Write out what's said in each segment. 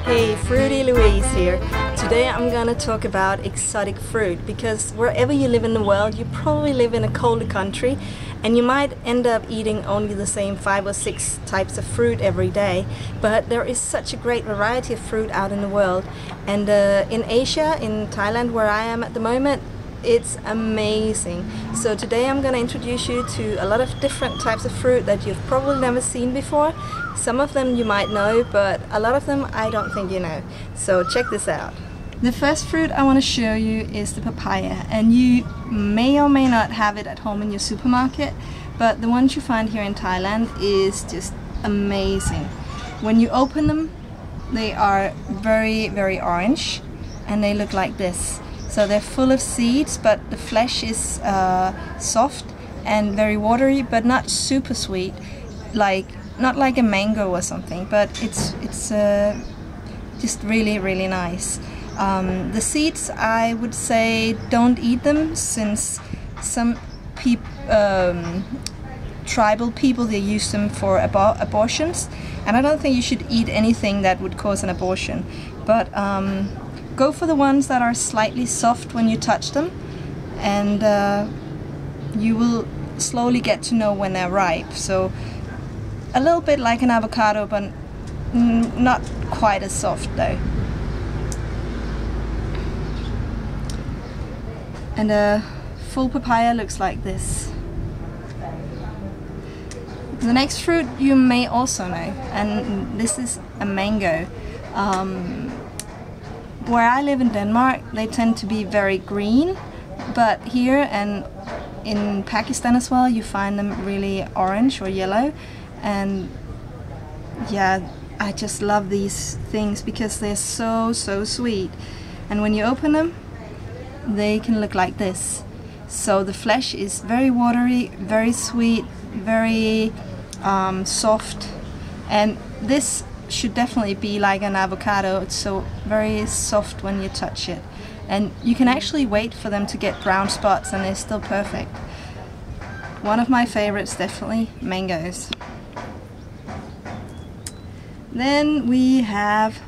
Hey, Fruity Louise here. Today I'm gonna talk about exotic fruit, because wherever you live in the world, you probably live in a colder country and you might end up eating only the same 5 or 6 types of fruit every day, but there is such a great variety of fruit out in the world. And in Asia, in Thailand where I am at the moment, it's amazing. So today I'm going to introduce you to a lot of different types of fruit that you've probably never seen before. Some of them you might know, but a lot of them I don't think you know. So check this out. The first fruit I want to show you is the papaya, and you may or may not have it at home in your supermarket, but the ones you find here in Thailand is just amazing. When you open them, they are very, very orange and they look like this. So they're full of seeds, but the flesh is soft and very watery, but not super sweet, not like a mango or something, but it's just really, really nice. The seeds, I would say don't eat them, since some tribal people, they use them for abortions, and I don't think you should eat anything that would cause an abortion. But go for the ones that are slightly soft when you touch them, and you will slowly get to know when they're ripe. So a little bit like an avocado, but not quite as soft though. And a full papaya looks like this. The next fruit you may also know, and this is a mango. Where I live in Denmark, they tend to be very green, but here and in Pakistan as well, you find them really orange or yellow. And yeah, I just love these things because they're so sweet. And when you open them, they can look like this. So the flesh is very watery, very sweet, very soft, and this should definitely be like an avocado. It's so very soft when you touch it, and you can actually wait for them to get brown spots and they're still perfect. One of my favorites, definitely mangoes. Then we have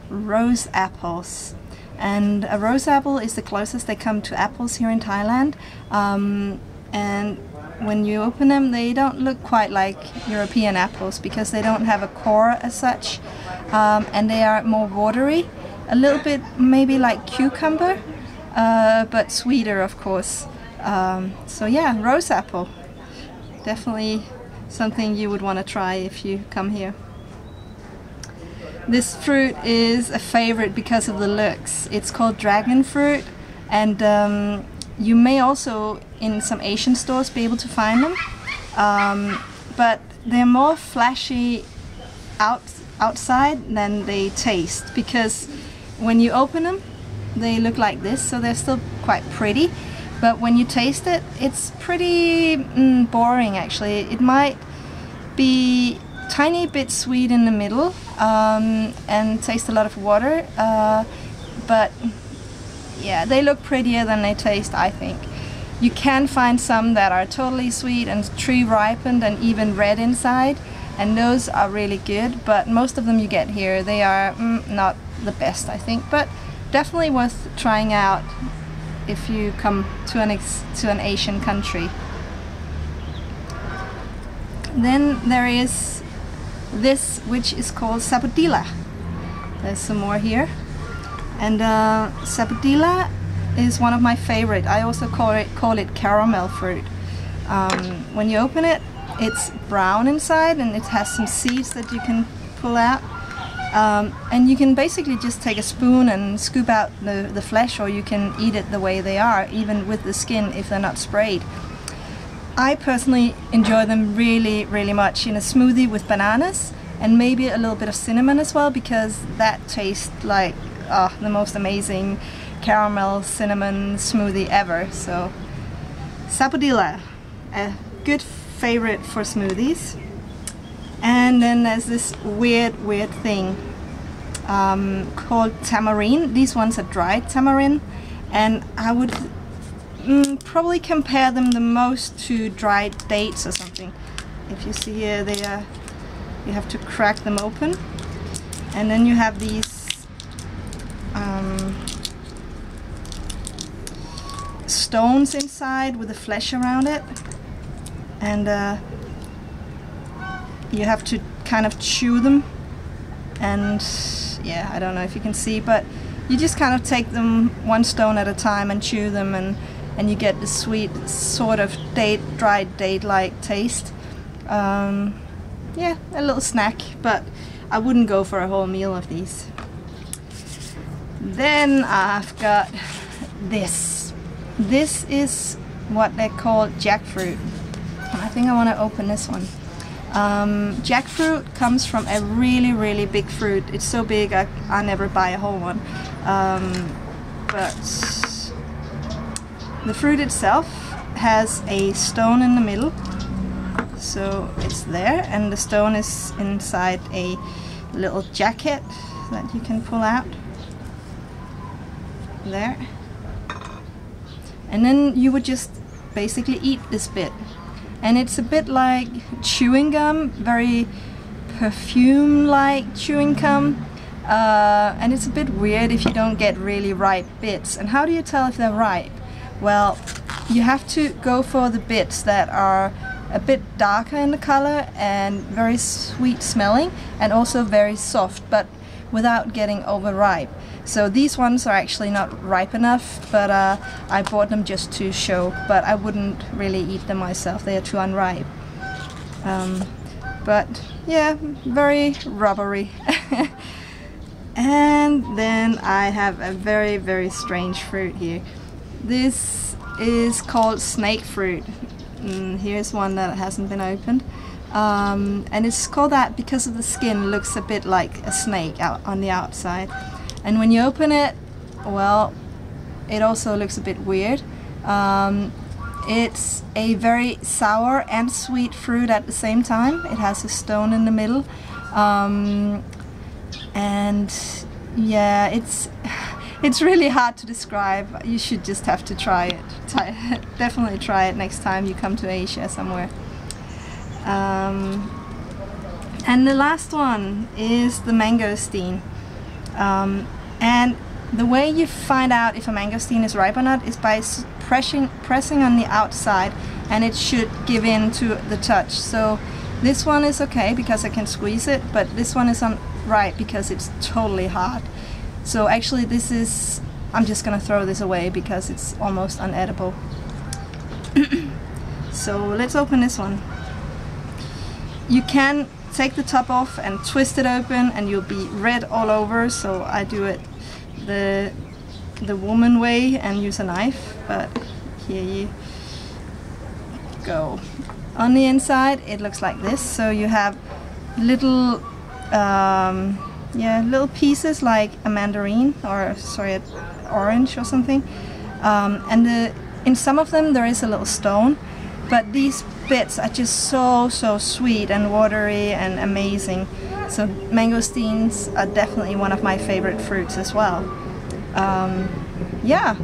rose apples, and a rose apple is the closest they come to apples here in Thailand, and when you open them, they don't look quite like European apples because they don't have a core as such, and they are more watery, a little bit maybe like cucumber, but sweeter of course. So yeah, rose apple, definitely something you would want to try if you come here. This fruit is a favorite because of the looks. It's called dragon fruit, and you may also in some Asian stores be able to find them, but they're more flashy outside than they taste, because when you open them they look like this, so they're still quite pretty, but when you taste it, it's pretty boring actually. It might be tiny bit sweet in the middle, and taste a lot of water, but yeah, they look prettier than they taste, I think. You can find some that are totally sweet and tree ripened and even red inside, and those are really good, but most of them you get here, they are not the best, I think, but definitely worth trying out if you come to an Asian country. Then there is this, which is called Sapodilla. There's some more here, and Sapodilla is one of my favorite. I also call it caramel fruit. When you open it, it's brown inside and it has some seeds that you can pull out, and you can basically just take a spoon and scoop out the flesh, or you can eat it the way they are, even with the skin if they're not sprayed. I personally enjoy them really, really much in a smoothie with bananas and maybe a little bit of cinnamon as well, because that tastes like the most amazing caramel cinnamon smoothie ever. So Sapodilla, a good favorite for smoothies. And then there's this weird thing called tamarind. These ones are dried tamarind, and I would probably compare them the most to dried dates or something. If you see here, they are, you have to crack them open, and then you have these stones inside with the flesh around it, and you have to kind of chew them. And yeah, I don't know if you can see, but you just kind of take them one stone at a time and chew them, and you get the sweet sort of dried date-like taste. Yeah, a little snack, but I wouldn't go for a whole meal of these. Then I've got this. This is what they call jackfruit. I think I want to open this one. Jackfruit comes from a really big fruit. It's so big I never buy a whole one. But the fruit itself has a stone in the middle. So it's there, and the stone is inside a little jacket that you can pull out. There. And then you would just basically eat this bit. And it's a bit like chewing gum, very perfume-like chewing gum. And it's a bit weird if you don't get really ripe bits. And how do you tell if they're ripe? Well, you have to go for the bits that are a bit darker in the color and very sweet smelling, and also very soft, but without getting overripe. So these ones are actually not ripe enough, but I bought them just to show, but I wouldn't really eat them myself. They are too unripe. But yeah, very rubbery. And then I have a very strange fruit here. This is called Snakefruit. Here's one that hasn't been opened. And it's called that because of the skin looks a bit like a snake out on the outside. And when you open it, well, it also looks a bit weird. It's a very sour and sweet fruit at the same time. It has a stone in the middle. And yeah, it's really hard to describe. You should just have to try it. Definitely try it next time you come to Asia somewhere. And the last one is the mangosteen. And the way you find out if a mangosteen is ripe or not is by pressing on the outside, and it should give in to the touch. So this one is okay because I can squeeze it, but this one isn't right because it's totally hard. So actually this is, I'm just gonna throw this away because it's almost unedible. So let's open this one. You can take the top off and twist it open and you'll be red all over, so I do it the woman way and use a knife, but here you go. On the inside it looks like this, so you have little little pieces like a mandarin, or sorry, an orange or something, and in some of them there is a little stone, but these bits are just so sweet and watery and amazing. So mangosteens are definitely one of my favorite fruits as well. Yeah,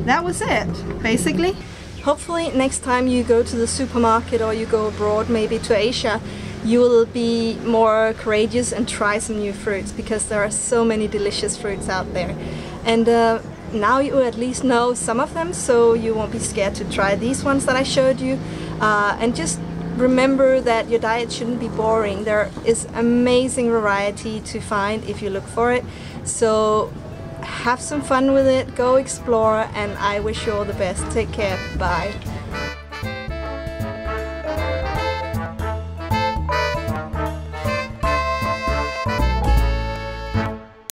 that was it basically. Hopefully next time you go to the supermarket or you go abroad, maybe to Asia, you will be more courageous and try some new fruits, because there are so many delicious fruits out there. And now you at least know some of them, so you won't be scared to try these ones that I showed you. And just remember that your diet shouldn't be boring. There is amazing variety to find if you look for it. So have some fun with it, go explore, and I wish you all the best. Take care, bye.